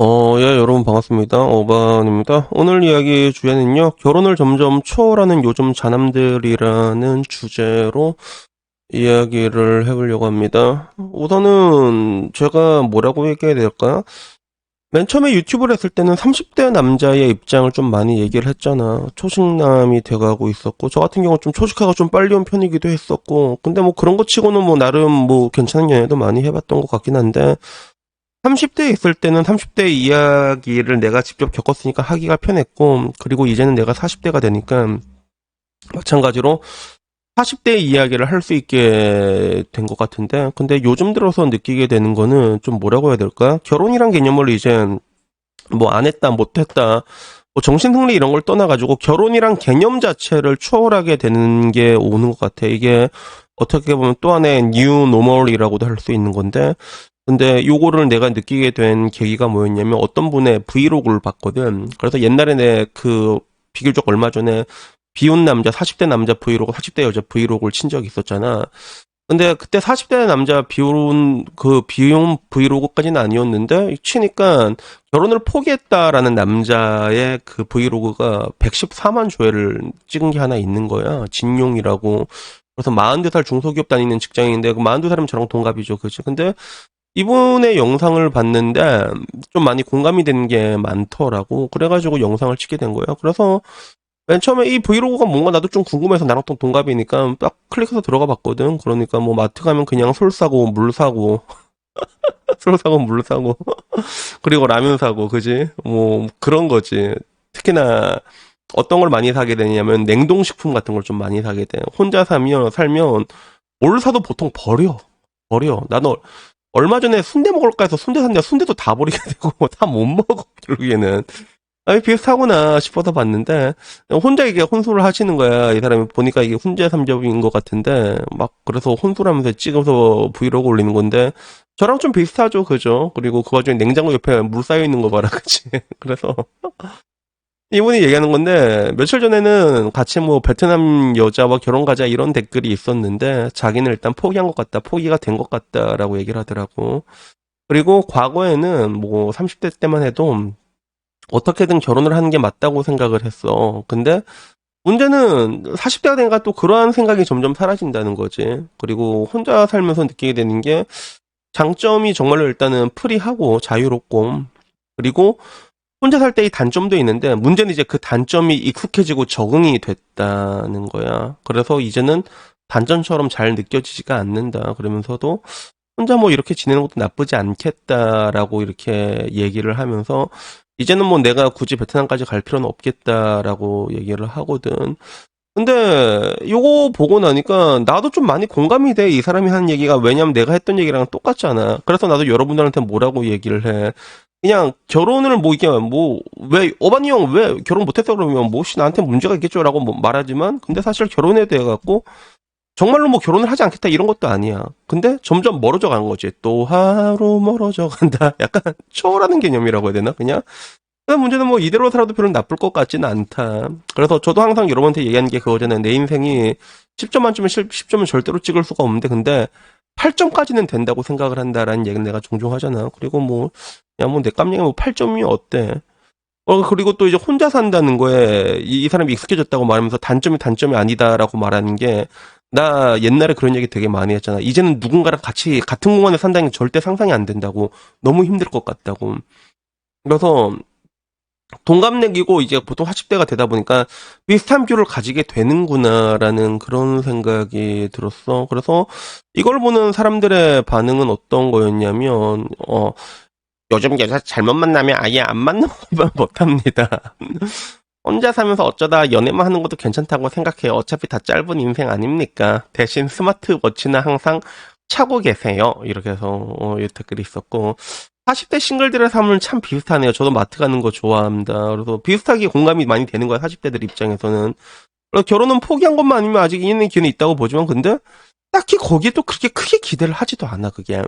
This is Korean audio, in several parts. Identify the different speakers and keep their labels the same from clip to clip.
Speaker 1: 예, 여러분 반갑습니다. 어반입니다. 오늘 이야기 주제는요, 결혼을 점점 초월하는 요즘 자남들이라는 주제로 이야기를 해보려고 합니다. 우선은 제가 뭐라고 얘기해야 될까? 맨 처음에 유튜브를 했을 때는 30대 남자의 입장을 좀 많이 얘기를 했잖아. 초식남이 돼가고 있었고, 저 같은 경우는 좀 초식화가 좀 빨리 온 편이기도 했었고, 근데 뭐 그런 거 치고는 뭐 나름 뭐 괜찮은 연애도 많이 해봤던 것 같긴 한데, 30대에 있을 때는 30대 이야기를 내가 직접 겪었으니까 하기가 편했고, 그리고 이제는 내가 40대가 되니까, 마찬가지로 40대 이야기를 할 수 있게 된 것 같은데, 근데 요즘 들어서 느끼게 되는 거는 좀 뭐라고 해야 될까? 결혼이란 개념을 이제 뭐 안 했다, 못 했다, 뭐 정신승리 이런 걸 떠나가지고 결혼이란 개념 자체를 초월하게 되는 게 오는 것 같아. 이게 어떻게 보면 또 하나의 뉴 노멀이라고도 할 수 있는 건데, 근데 요거를 내가 느끼게 된 계기가 뭐였냐면 어떤 분의 브이로그를 봤거든. 그래서 옛날에 내 그 비교적 얼마 전에 비혼 남자 40대 남자 브이로그 40대 여자 브이로그를 친 적이 있었잖아. 근데 그때 40대 남자 비혼 브이로그까지는 아니었는데 치니까 결혼을 포기했다라는 남자의 그 브이로그가 114만 조회를 찍은 게 하나 있는 거야. 진용이라고. 그래서 42살 중소기업 다니는 직장인인데 그 42살이면 저랑 동갑이죠. 그치? 근데 이분의 영상을 봤는데 좀 많이 공감이 되는 게 많더라고. 그래가지고 영상을 찍게 된 거예요. 그래서 맨 처음에 이 브이로그가 뭔가 나도 좀 궁금해서 나랑 또 동갑이니까 딱 클릭해서 들어가 봤거든. 그러니까 뭐 마트 가면 그냥 솔 사고 물 사고 솔 사고 물 사고 그리고 라면 사고 그지? 뭐 그런 거지. 특히나 어떤 걸 많이 사게 되냐면 냉동식품 같은 걸 좀 많이 사게 돼. 혼자 살면 뭘 사도 보통 버려. 나는 얼마 전에 순대 먹을까 해서 순대 샀는데 순대도 다 버리게 되고 다 못 먹어 결국에는. 아니 비슷하구나 싶어서 봤는데 혼자 이게 혼술을 하시는 거야. 이 사람이 보니까 이게 훈제 삼접인 것 같은데 막 그래서 혼술하면서 찍어서 브이로그 올리는 건데 저랑 좀 비슷하죠, 그죠? 그리고 그 와중에 냉장고 옆에 물 쌓여 있는 거 봐라, 그치? 그래서 이분이 얘기하는 건데 며칠 전에는 같이 뭐 베트남 여자와 결혼 가자 이런 댓글이 있었는데 자기는 일단 포기한 것 같다, 포기가 된 것 같다라고 얘기를 하더라고. 그리고 과거에는 뭐 30대 때만 해도 어떻게든 결혼을 하는 게 맞다고 생각을 했어. 근데 문제는 40대가 되니까 또 그러한 생각이 점점 사라진다는 거지. 그리고 혼자 살면서 느끼게 되는 게 장점이 정말로 일단은 프리하고 자유롭고 그리고 혼자 살 때의 단점도 있는데 문제는 이제 그 단점이 익숙해지고 적응이 됐다는 거야. 그래서 이제는 단점처럼 잘 느껴지지가 않는다. 그러면서도 혼자 뭐 이렇게 지내는 것도 나쁘지 않겠다라고 이렇게 얘기를 하면서 이제는 뭐 내가 굳이 베트남까지 갈 필요는 없겠다라고 얘기를 하거든. 근데 요거 보고 나니까 나도 좀 많이 공감이 돼. 이 사람이 하는 얘기가. 왜냐면 내가 했던 얘기랑 똑같잖아. 그래서 나도 여러분들한테 뭐라고 얘기를 해. 그냥 결혼을 뭐 이게 뭐 왜 어반이 형 왜 결혼 못했어 그러면 뭐 혹시 나한테 문제가 있겠죠라고 뭐 말하지만 근데 사실 결혼에 대해 갖고 정말로 뭐 결혼을 하지 않겠다 이런 것도 아니야. 근데 점점 멀어져 가는 거지. 또 하루 멀어져 간다. 약간 초월하는 개념이라고 해야 되나? 그냥 근데 문제는 뭐 이대로 살아도 별로 나쁠 것 같지는 않다. 그래서 저도 항상 여러분한테 얘기하는 게 그거잖아요. 내 인생이 10점 만점에 10점은 절대로 찍을 수가 없는데 근데 8점까지는 된다고 생각을 한다라는 얘기를 내가 종종 하잖아. 그리고 뭐, 야, 뭐, 내 깜냥이 뭐 8점이 어때? 그리고 또 이제 혼자 산다는 거에 이 사람이 익숙해졌다고 말하면서 단점이 아니다라고 말하는 게 나 옛날에 그런 얘기 되게 많이 했잖아. 이제는 누군가랑 같이 같은 공간에 산다는 게 절대 상상이 안 된다고. 너무 힘들 것 같다고. 그래서 동갑내기고 이제 보통 40대가 되다 보니까 비슷한 뷰를 가지게 되는구나라는 그런 생각이 들었어. 그래서 이걸 보는 사람들의 반응은 어떤 거였냐면, 요즘 여자 잘못 만나면 아예 안 만나면 못합니다. 혼자 살면서 어쩌다 연애만 하는 것도 괜찮다고 생각해요. 어차피 다 짧은 인생 아닙니까? 대신 스마트워치는 항상 차고 계세요. 이렇게 해서 이 댓글이 있었고 40대 싱글들의 삶은 참 비슷하네요. 저도 마트 가는 거 좋아합니다. 그래서 비슷하게 공감이 많이 되는 거야. 40대들 입장에서는. 그래서 결혼은 포기한 것만 아니면 아직 있는 기회는 있다고 보지만 근데 딱히 거기에 또 그렇게 크게 기대를 하지도 않아. 그게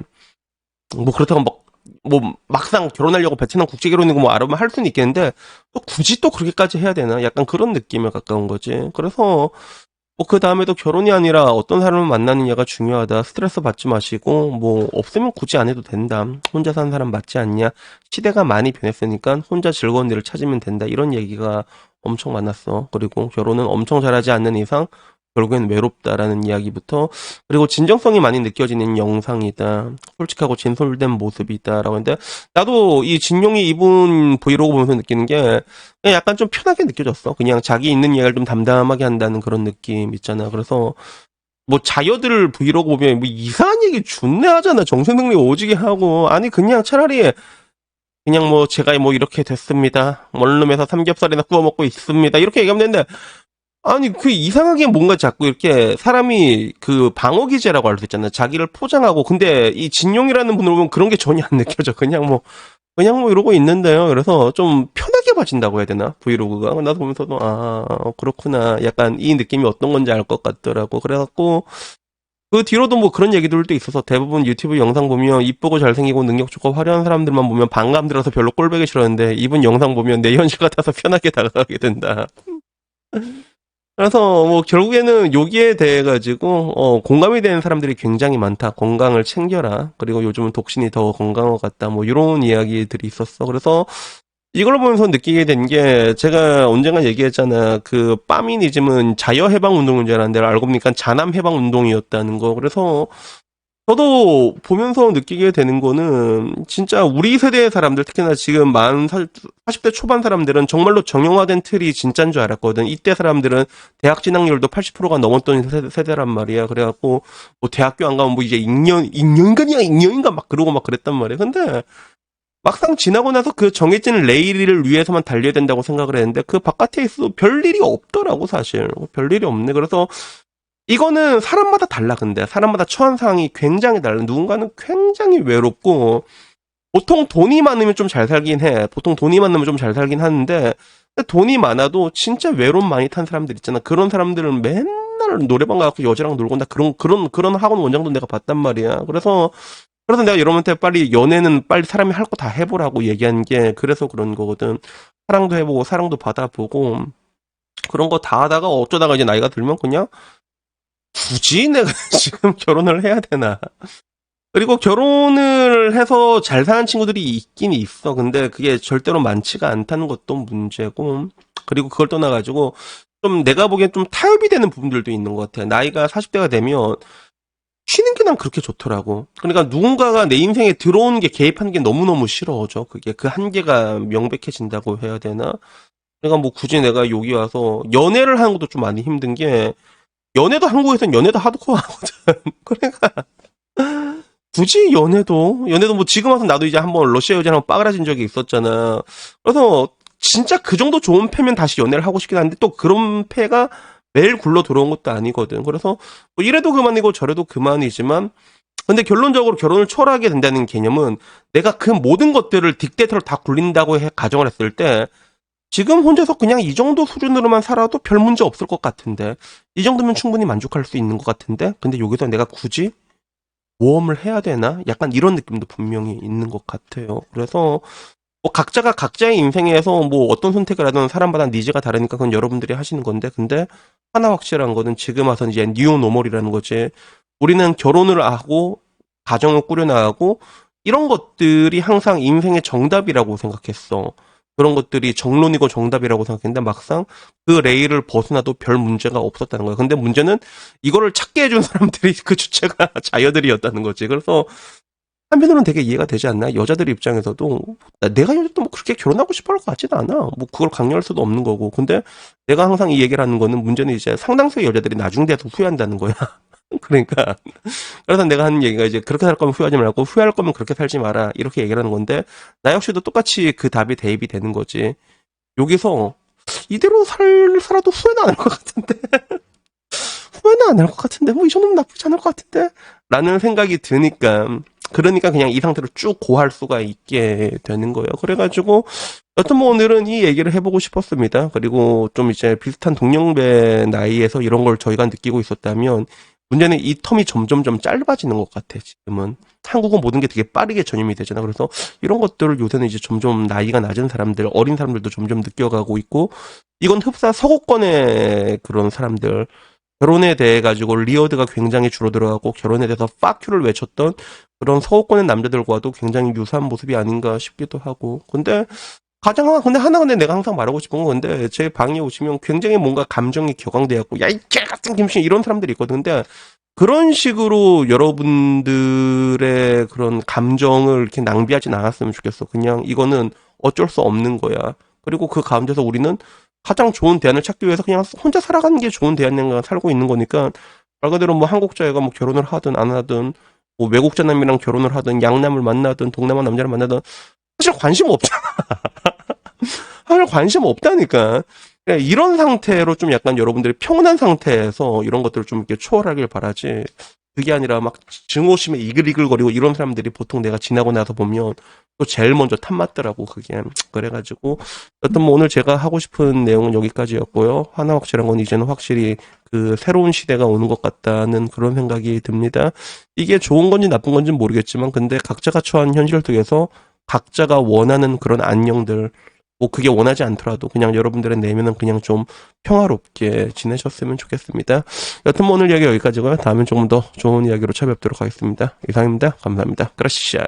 Speaker 1: 뭐 그렇다고 뭐 막상 결혼하려고 베트남 국제 결혼이고 뭐 알아보면 할 수는 있겠는데 또 굳이 또 그렇게까지 해야 되나? 약간 그런 느낌에 가까운 거지. 그래서 뭐 그 다음에도 결혼이 아니라 어떤 사람을 만나느냐가 중요하다. 스트레스 받지 마시고 뭐 없으면 굳이 안 해도 된다. 혼자 사는 사람 맞지 않냐. 시대가 많이 변했으니까 혼자 즐거운 일을 찾으면 된다. 이런 얘기가 엄청 많았어. 그리고 결혼은 엄청 잘하지 않는 이상 결국엔 외롭다라는 이야기부터, 그리고 진정성이 많이 느껴지는 영상이다. 솔직하고 진솔된 모습이다라고 했는데, 나도 이 진용이 입은 브이로그 보면서 느끼는 게 그냥 약간 좀 편하게 느껴졌어. 그냥 자기 있는 이야기를 좀 담담하게 한다는 그런 느낌 있잖아. 그래서 뭐 자여들 브이로그 보면 뭐 이상한 얘기 존내 하잖아. 정신승리 오지게 하고. 아니 그냥 차라리 그냥 뭐 제가 뭐 이렇게 됐습니다. 원룸에서 삼겹살이나 구워 먹고 있습니다. 이렇게 얘기하면 되는데, 아니 그 이상하게 뭔가 자꾸 이렇게 사람이 그 방어 기제라고 할 수 있잖아요. 자기를 포장하고. 근데 이 진용이라는 분을 보면 그런 게 전혀 안 느껴져. 그냥 뭐 이러고 있는데요. 그래서 좀 편하게 봐진다고 해야 되나? 브이로그가. 나도 보면서도 아 그렇구나. 약간 이 느낌이 어떤 건지 알 것 같더라고. 그래갖고 그 뒤로도 뭐 그런 얘기들도 있어서, 대부분 유튜브 영상 보면 이쁘고 잘생기고 능력 좋고 화려한 사람들만 보면 반감 들어서 별로 꼴보기 싫었는데, 이분 영상 보면 내 현실 같아서 편하게 다가가게 된다. 그래서 뭐 결국에는 여기에 대해 가지고 공감이 되는 사람들이 굉장히 많다. 건강을 챙겨라. 그리고 요즘은 독신이 더 건강한 것 같다. 뭐 이런 이야기들이 있었어. 그래서 이걸 보면서 느끼게 된 게, 제가 언젠가 얘기했잖아. 그 빠미니즘은 자여 해방 운동인 줄 알았는데 알고 보니까 자남 해방 운동이었다는 거. 그래서 저도 보면서 느끼게 되는 거는, 진짜 우리 세대의 사람들, 특히나 지금 40대 초반 사람들은 정말로 정형화된 틀이 진짜인 줄 알았거든. 이때 사람들은 대학 진학률도 80%가 넘었던 세대란 말이야. 그래갖고 뭐 대학교 안 가면 뭐 이제 익년인가 막 그러고 막 그랬단 말이야. 근데 막상 지나고 나서 그 정해진 레일을 위해서만 달려야 된다고 생각을 했는데, 그 바깥에 있어도 별일이 없더라고. 사실 별일이 없네. 그래서 이거는 사람마다 달라. 근데 사람마다 처한 상황이 굉장히 달라. 누군가는 굉장히 외롭고, 보통 돈이 많으면 좀 잘 살긴 해. 보통 돈이 많으면 좀 잘 살긴 하는데, 근데 돈이 많아도 진짜 외로움 많이 탄 사람들 있잖아. 그런 사람들은 맨날 노래방 가서 여자랑 놀고, 나 그런 학원 원장도 내가 봤단 말이야. 그래서 내가 여러분한테 빨리 연애는 빨리 사람이 할 거 다 해보라고 얘기한 게 그래서 그런 거거든. 사랑도 해보고 사랑도 받아보고 그런 거 다 하다가 어쩌다가 이제 나이가 들면 그냥 굳이 내가 지금 결혼을 해야 되나. 그리고 결혼을 해서 잘 사는 친구들이 있긴 있어. 근데 그게 절대로 많지가 않다는 것도 문제고, 그리고 그걸 떠나가지고 좀 내가 보기엔 좀 타협이 되는 부분들도 있는 것 같아. 나이가 40대가 되면 쉬는 게 난 그렇게 좋더라고. 그러니까 누군가가 내 인생에 들어오는 게, 개입하는 게 너무너무 싫어져. 그게 그 한계가 명백해진다고 해야 되나? 그러니까 뭐 굳이 내가 여기 와서 연애를 하는 것도 좀 많이 힘든 게, 연애도 한국에서는 연애도 하드코어 하거든. 그러니까 굳이 연애도 뭐 지금 와서 나도 이제 한번 러시아 여자랑 빠그라진 적이 있었잖아. 그래서 진짜 그 정도 좋은 패면 다시 연애를 하고 싶긴 한데, 또 그런 패가 매일 굴러 들어온 것도 아니거든. 그래서 뭐 이래도 그만이고 저래도 그만이지만, 근데 결론적으로 결혼을 초월하게 된다는 개념은, 내가 그 모든 것들을 딕테이터로 다 굴린다고 가정을 했을 때, 지금 혼자서 그냥 이 정도 수준으로만 살아도 별 문제 없을 것 같은데, 이 정도면 충분히 만족할 수 있는 것 같은데, 근데 여기서 내가 굳이 모험을 해야 되나? 약간 이런 느낌도 분명히 있는 것 같아요. 그래서 뭐 각자가 각자의 인생에서 뭐 어떤 선택을 하든 사람마다 니즈가 다르니까 그건 여러분들이 하시는 건데, 근데 하나 확실한 거는 지금 와서 이제 뉴 노멀이라는 거지. 우리는 결혼을 하고 가정을 꾸려나가고 이런 것들이 항상 인생의 정답이라고 생각했어. 그런 것들이 정론이고 정답이라고 생각했는데, 막상 그 레일을 벗어나도 별 문제가 없었다는 거야. 근데 문제는 이거를 찾게 해준 사람들이 그 주체가 자여들이었다는 거지. 그래서 한편으로는 되게 이해가 되지 않나? 여자들 입장에서도 내가 여자도 뭐 그렇게 결혼하고 싶어 할 것 같지는 않아. 뭐 그걸 강요할 수도 없는 거고. 근데 내가 항상 이 얘기를 하는 거는, 문제는 이제 상당수의 여자들이 나중 돼서 후회한다는 거야. 그러니까 그래서 내가 하는 얘기가, 이제 그렇게 살 거면 후회하지 말고 후회할 거면 그렇게 살지 마라, 이렇게 얘기를 하는 건데, 나 역시도 똑같이 그 답이 대입이 되는 거지. 여기서 이대로 살아도 후회는 안 할 것 같은데. 후회는 안 할 것 같은데, 뭐 이 정도면 나쁘지 않을 것 같은데 라는 생각이 드니까, 그러니까 그냥 이 상태로 쭉 고할 수가 있게 되는 거예요. 그래가지고 여튼 뭐 오늘은 이 얘기를 해보고 싶었습니다. 그리고 좀 이제 비슷한 동년배 나이에서 이런 걸 저희가 느끼고 있었다면, 문제는 이 텀이 점점점 짧아지는 것 같아. 지금은 한국은 모든 게 되게 빠르게 전염이 되잖아. 그래서 이런 것들을 요새는 이제 점점 나이가 낮은 사람들, 어린 사람들도 점점 느껴가고 있고, 이건 흡사 서구권의 그런 사람들, 결혼에 대해 가지고 리어드가 굉장히 줄어들어가고 결혼에 대해서 fuck유를 외쳤던 그런 서구권의 남자들과도 굉장히 유사한 모습이 아닌가 싶기도 하고. 근데 내가 항상 말하고 싶은 건 근데 제 방에 오시면 굉장히 뭔가 감정이 격앙되었고 야 이 개 같은 김씨 이런 사람들이 있거든. 근데 그런 식으로 여러분들의 그런 감정을 이렇게 낭비하진 않았으면 좋겠어. 그냥 이거는 어쩔 수 없는 거야. 그리고 그 가운데서 우리는 가장 좋은 대안을 찾기 위해서 그냥 혼자 살아가는 게 좋은 대안인가 살고 있는 거니까 말 그대로 뭐 한국자애가 뭐 결혼을 하든 안 하든 뭐 외국자 남이랑 결혼을 하든 양남을 만나든 동남아 남자를 만나든 사실 관심 없잖아. 사실 관심 없다니까. 그러니까 이런 상태로 좀 약간 여러분들이 평온한 상태에서 이런 것들을 좀 이렇게 초월하길 바라지. 그게 아니라 막 증오심에 이글이글거리고 이런 사람들이 보통 내가 지나고 나서 보면 또 제일 먼저 탐맞더라고, 그게. 그래가지고. 여튼 뭐 오늘 제가 하고 싶은 내용은 여기까지였고요. 하나 확실한 건 이제는 확실히 그 새로운 시대가 오는 것 같다는 그런 생각이 듭니다. 이게 좋은 건지 나쁜 건지 모르겠지만 근데 각자가 처한 현실 속에서 각자가 원하는 그런 안녕들 뭐 그게 원하지 않더라도 그냥 여러분들의 내면은 그냥 좀 평화롭게 지내셨으면 좋겠습니다. 여튼 뭐 오늘 이야기 여기까지고요. 다음엔 조금 더 좋은 이야기로 찾아뵙도록 하겠습니다. 이상입니다. 감사합니다. 그라시아.